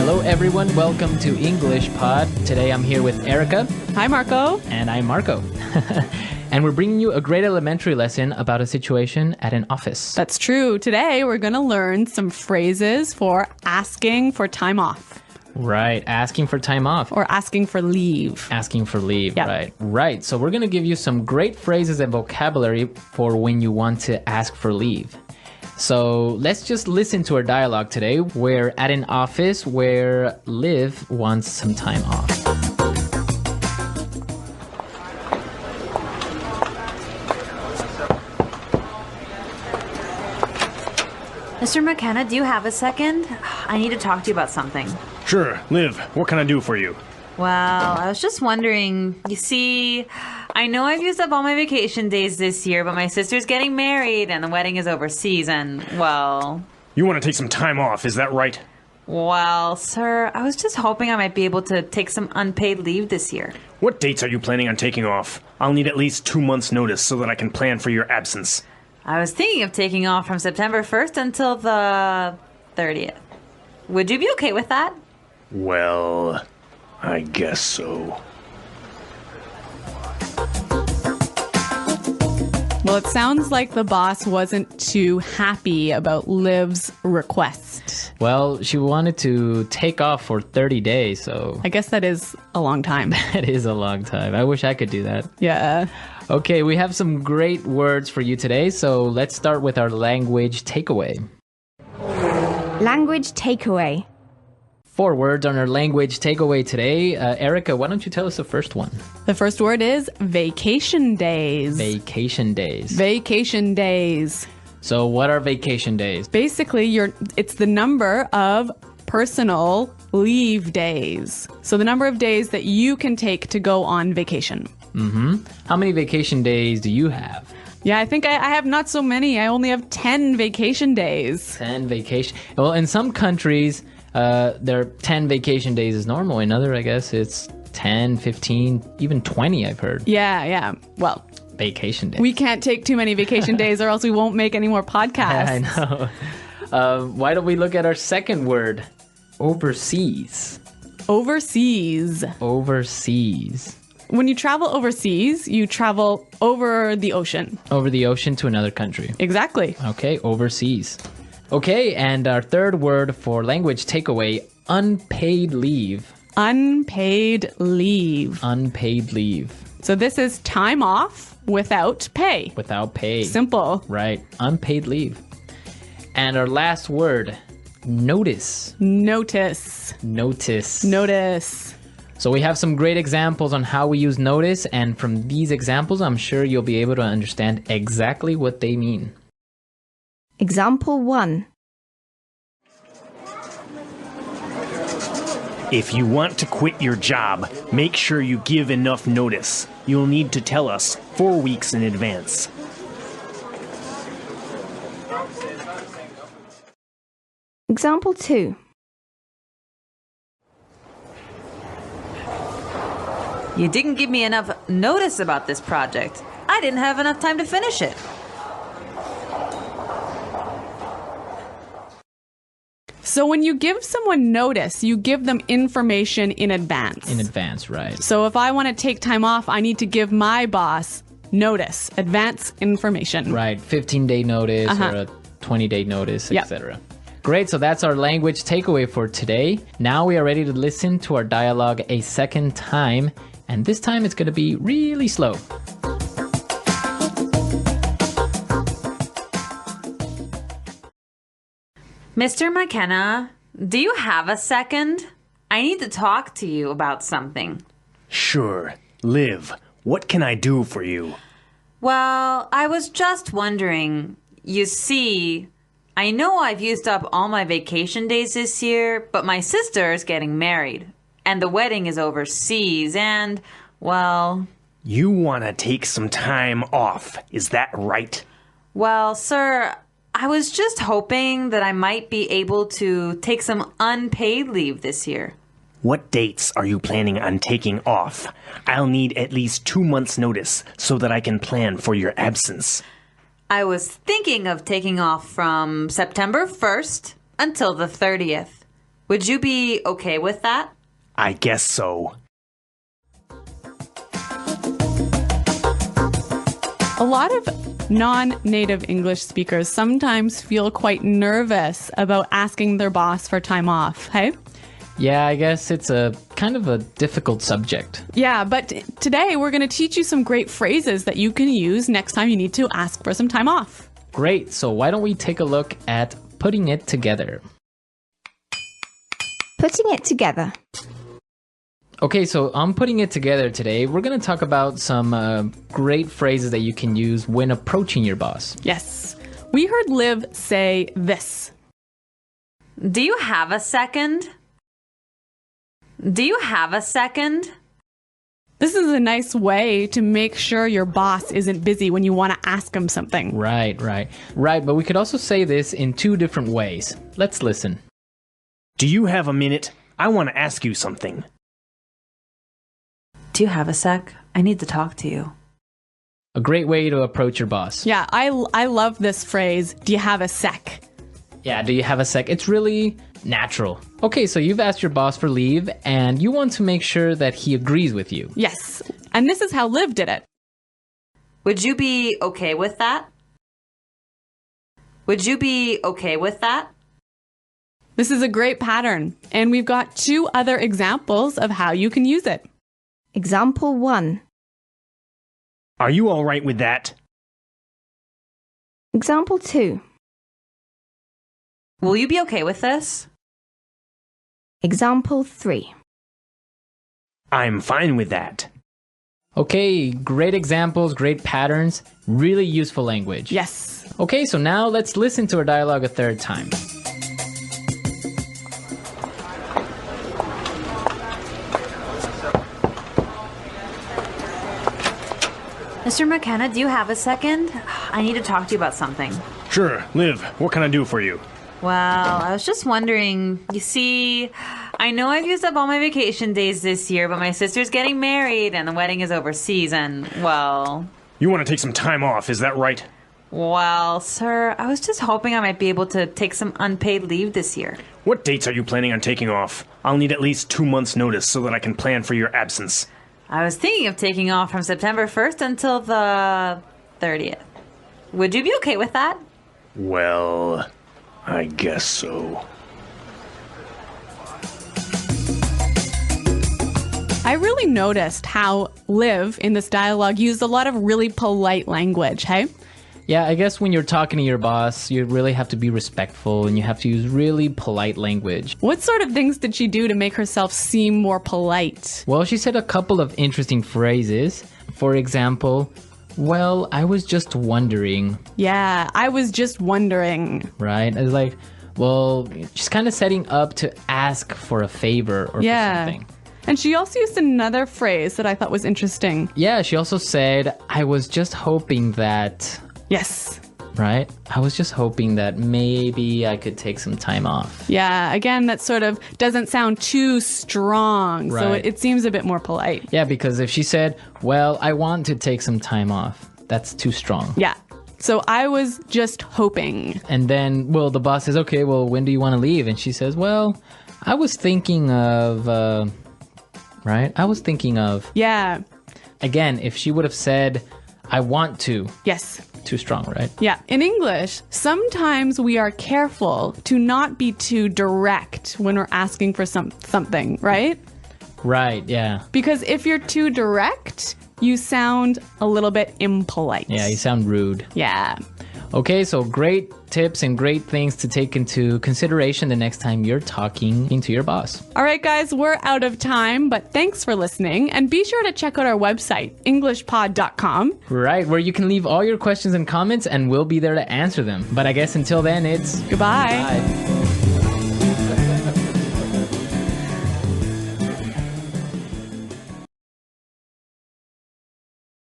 Hello everyone, welcome to English Pod. Today I'm here with Erica. Hi Marco. And I'm Marco. And we're bringing you a grade elementary lesson about a situation at an office. That's true. Today we're going to learn some phrases for asking for time off. Right, asking for time off. Or asking for leave. Asking for leave, Yep. Right. So we're going to give you some great phrases and vocabulary for when you want to ask for leave. So let's just listen to our dialogue today. We're at an office where Liv wants some time off. Mr. McKenna, do you have a second? I need to talk to you about something. Sure. Liv, what can I do for you? Well, I was just wondering, you see, I know I've used up all my vacation days this year, but my sister's getting married and the wedding is overseas and, well... You want to take some time off, is that right? Well, sir, I was just hoping I might be able to take some unpaid leave this year. What dates are you planning on taking off? I'll need at least 2 months' notice so that I can plan for your absence. I was thinking of taking off from September 1st until the 30th. Would you be okay with that? Well, I guess so. Well, it sounds like the boss wasn't too happy about Liv's request. Well, she wanted to take off for 30 days, so... I guess that is a long time. That is a long time. I wish I could do that. Yeah. Okay, we have some great words for you today, so let's start with our language takeaway. Language takeaway. 4 words on our language takeaway today. Erica, why don't you tell us the first one? The first word is vacation days. Vacation days. Vacation days. So what are vacation days? Basically, it's the number of personal leave days. So the number of days that you can take to go on vacation. Mm-hmm. How many vacation days do you have? Yeah, I think I have not so many. I only have 10 vacation days. 10 vacation. Well, in some countries, there are 10 vacation days is normal. In other, I guess it's 10, 15, even 20, I've heard. Yeah. Well, vacation days. We can't take too many vacation days or else we won't make any more podcasts. I know. Why don't we look at our second word? Overseas. Overseas. Overseas. When you travel overseas, you travel over the ocean. Over the ocean to another country. Exactly. Okay, overseas. Okay, and our third word for language takeaway, unpaid leave. Unpaid leave. Unpaid leave. So this is time off without pay. Without pay. Simple. Right, unpaid leave. And our last word, notice. Notice. Notice. Notice. So we have some great examples on how we use notice, and from these examples, I'm sure you'll be able to understand exactly what they mean. Example 1. If you want to quit your job, make sure you give enough notice. You'll need to tell us 4 weeks in advance. Example 2. You didn't give me enough notice about this project. I didn't have enough time to finish it. So when you give someone notice, you give them information in advance. In advance, right. So if I want to take time off, I need to give my boss notice, advance information. Right, 15-day notice or a 20-day notice, Yep. etc. Great, so that's our language takeaway for today. Now we are ready to listen to our dialogue a second time, and this time it's going to be really slow. Mr. McKenna, do you have a second? I need to talk to you about something. Sure. Liv, what can I do for you? Well, I was just wondering, you see, I know I've used up all my vacation days this year, but my sister is getting married, and the wedding is overseas, and, well... You want to take some time off, is that right? Well, sir, I was just hoping that I might be able to take some unpaid leave this year. What dates are you planning on taking off? I'll need at least 2 months' notice so that I can plan for your absence. I was thinking of taking off from September 1st until the 30th. Would you be okay with that? I guess so. A lot of non-native English speakers sometimes feel quite nervous about asking their boss for time off, hey? Yeah, I guess it's a kind of a difficult subject. Yeah, but today we're going to teach you some great phrases that you can use next time you need to ask for some time off. Great, so why don't we take a look at putting it together? Putting it together. Okay, so on putting it together today, we're going to talk about some great phrases that you can use when approaching your boss. Yes. We heard Liv say this. Do you have a second? Do you have a second? This is a nice way to make sure your boss isn't busy when you want to ask him something. Right, but we could also say this in two different ways. Let's listen. Do you have a minute? I want to ask you something. Do you have a sec? I need to talk to you. A great way to approach your boss. Yeah, I love this phrase, do you have a sec? Yeah, do you have a sec? It's really natural. Okay, so you've asked your boss for leave and you want to make sure that he agrees with you. Yes, and this is how Liv did it. Would you be okay with that? Would you be okay with that? This is a great pattern, and we've got two other examples of how you can use it. Example 1. Are you all right with that? Example 2. Will you be okay with this? Example 3. I'm fine with that. Okay, great examples, great patterns, really useful language. Yes. Okay, so now let's listen to our dialogue a third time. Mr. McKenna, do you have a second? I need to talk to you about something. Sure, Liv, what can I do for you? Well, I was just wondering, you see, I know I've used up all my vacation days this year, but my sister's getting married and the wedding is overseas and, well... You want to take some time off, is that right? Well, sir, I was just hoping I might be able to take some unpaid leave this year. What dates are you planning on taking off? I'll need at least 2 months' notice so that I can plan for your absence. I was thinking of taking off from September 1st until the 30th. Would you be okay with that? Well, I guess so. I really noticed how Liv in this dialogue used a lot of really polite language, hey? Yeah, I guess when you're talking to your boss, you really have to be respectful and you have to use really polite language. What sort of things did she do to make herself seem more polite? Well, she said a couple of interesting phrases. For example, well, I was just wondering. Yeah, I was just wondering. Right? It's like, well, she's kind of setting up to ask for a favor or for something. And she also used another phrase that I thought was interesting. Yeah, she also said, I was just hoping that... Yes. Right? I was just hoping that maybe I could take some time off. Yeah, again, that sort of doesn't sound too strong, so Right. it seems a bit more polite. Yeah, because if she said, well, I want to take some time off, that's too strong. Yeah. So I was just hoping. And then, well, the boss says, okay, well, when do you want to leave? And she says, well, I was thinking of, right? I was thinking of. Yeah. Again, if she would have said, I want to. Yes. Too strong, right? Yeah. In English, sometimes we are careful to not be too direct when we're asking for something, right? Right, yeah. Because if you're too direct, you sound a little bit impolite. Yeah, you sound rude. Yeah. Okay, so great tips and great things to take into consideration the next time you're talking to your boss. All right, guys, we're out of time, but thanks for listening. And be sure to check out our website, englishpod.com. Right, where you can leave all your questions and comments and we'll be there to answer them. But I guess until then, it's Goodbye. Bye.